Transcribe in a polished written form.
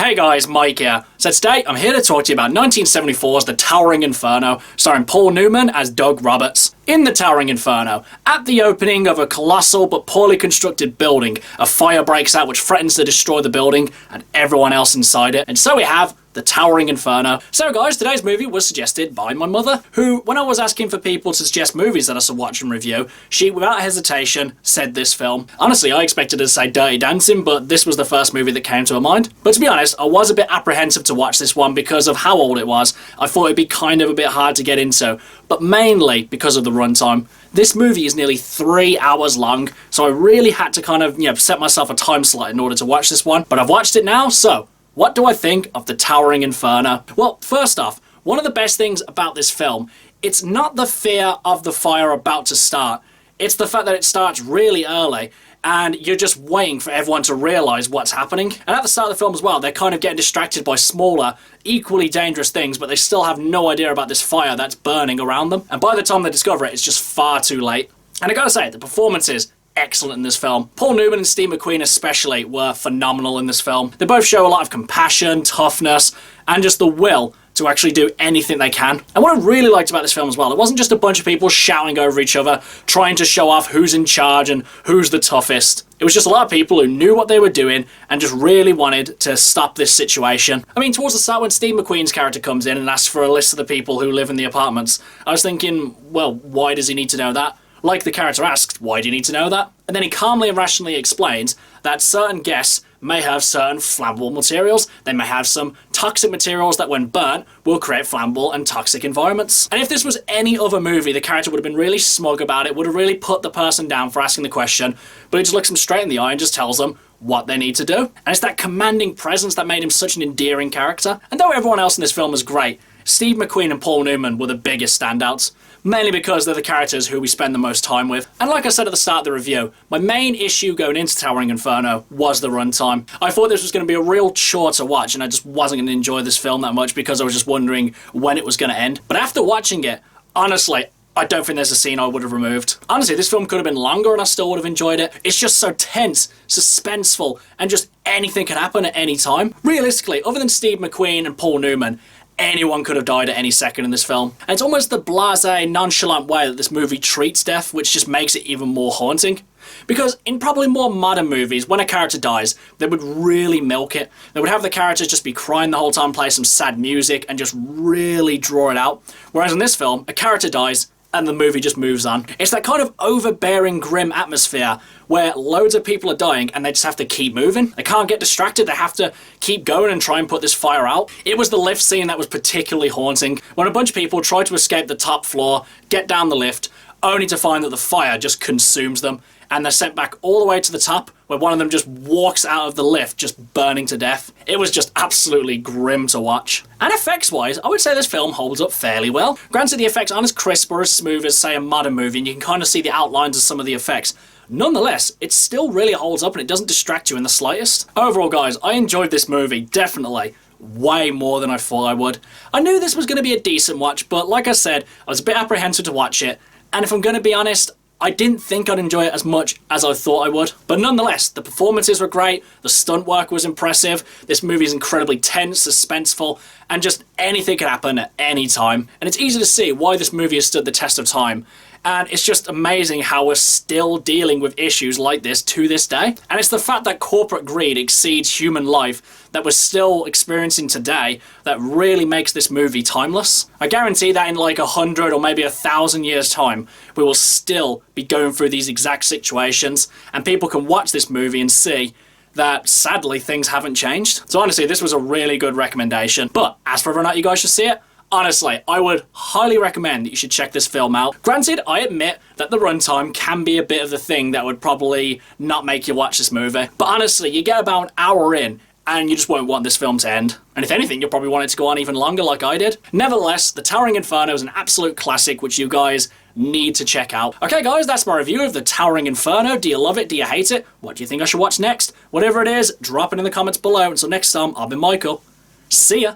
Hey guys, Mike here. So today I'm here to talk to you about 1974's The Towering Inferno, starring Paul Newman as Doug Roberts. In The Towering Inferno, at the opening of a colossal but poorly constructed building, a fire breaks out which threatens to destroy the building and everyone else inside it. And so we have The Towering Inferno. So guys, today's movie was suggested by my mother, who, when I was asking for people to suggest movies that I should watch and review, she, without hesitation, said this film. Honestly, I expected her to say Dirty Dancing, but this was the first movie that came to her mind. But to be honest, I was a bit apprehensive to watch this one because of how old it was. I thought it'd be kind of a bit hard to get into, but mainly because of the runtime. This movie is nearly 3 hours long, so I really had to kind of, set myself a time slot in order to watch this one. But I've watched it now, so what do I think of The Towering Inferno? Well, first off, one of the best things about this film, it's not the fear of the fire about to start. It's the fact that it starts really early and you're just waiting for everyone to realise what's happening. And at the start of the film as well, they're kind of getting distracted by smaller, equally dangerous things, but they still have no idea about this fire that's burning around them. And by the time they discover it, it's just far too late. And I gotta say, the performances, excellent in this film. Paul Newman and Steve McQueen especially were phenomenal in this film. They both show a lot of compassion, toughness, and just the will to actually do anything they can. And what I really liked about this film as well, it wasn't just a bunch of people shouting over each other, trying to show off who's in charge and who's the toughest. It was just a lot of people who knew what they were doing and just really wanted to stop this situation. I mean, towards the start when Steve McQueen's character comes in and asks for a list of the people who live in the apartments, I was thinking, well, why does he need to know that? Like the character asks, why do you need to know that? And then he calmly and rationally explains that certain guests may have certain flammable materials. They may have some toxic materials that when burnt will create flammable and toxic environments. And if this was any other movie, the character would have been really smug about it, would have really put the person down for asking the question, but he just looks them straight in the eye and just tells them what they need to do. And it's that commanding presence that made him such an endearing character. And though everyone else in this film is great, Steve McQueen and Paul Newman were the biggest standouts, mainly because they're the characters who we spend the most time with. And like I said at the start of the review, my main issue going into Towering Inferno was the runtime. I thought this was going to be a real chore to watch, and I just wasn't going to enjoy this film that much because I was just wondering when it was going to end. But after watching it, honestly, I don't think there's a scene I would have removed. Honestly, this film could have been longer and I still would have enjoyed it. It's just so tense, suspenseful, and just anything can happen at any time. Realistically, other than Steve McQueen and Paul Newman, anyone could have died at any second in this film. And it's almost the blasé, nonchalant way that this movie treats death, which just makes it even more haunting. Because in probably more modern movies, when a character dies, they would really milk it. They would have the characters just be crying the whole time, play some sad music, and just really draw it out. Whereas in this film, a character dies, and the movie just moves on. It's that kind of overbearing, grim atmosphere where loads of people are dying and they just have to keep moving. They can't get distracted, they have to keep going and try and put this fire out. It was the lift scene that was particularly haunting, when a bunch of people try to escape the top floor, get down the lift, only to find that the fire just consumes them, and they're sent back all the way to the top, where one of them just walks out of the lift, just burning to death. It was just absolutely grim to watch. And effects-wise, I would say this film holds up fairly well. Granted, the effects aren't as crisp or as smooth as, say, a modern movie, and you can kind of see the outlines of some of the effects. Nonetheless, it still really holds up and it doesn't distract you in the slightest. Overall, guys, I enjoyed this movie, definitely. Way more than I thought I would. I knew this was going to be a decent watch, but like I said, I was a bit apprehensive to watch it, and if I'm going to be honest, I didn't think I'd enjoy it as much as I thought I would. But nonetheless, the performances were great, the stunt work was impressive, this movie is incredibly tense, suspenseful, and just anything can happen at any time. And it's easy to see why this movie has stood the test of time. And it's just amazing how we're still dealing with issues like this to this day. And it's the fact that corporate greed exceeds human life that we're still experiencing today that really makes this movie timeless. I guarantee that in like 100 or maybe 1,000 years time, we will still be going through these exact situations, and people can watch this movie and see that sadly things haven't changed. So honestly, this was a really good recommendation. But as for whether or not you guys should see it, honestly, I would highly recommend that you should check this film out. Granted, I admit that the runtime can be a bit of the thing that would probably not make you watch this movie. But honestly, you get about an hour in, and you just won't want this film to end. And if anything, you'll probably want it to go on even longer like I did. Nevertheless, The Towering Inferno is an absolute classic which you guys need to check out. Okay guys, that's my review of The Towering Inferno. Do you love it? Do you hate it? What do you think I should watch next? Whatever it is, drop it in the comments below. Until next time, I've been Michael. See ya!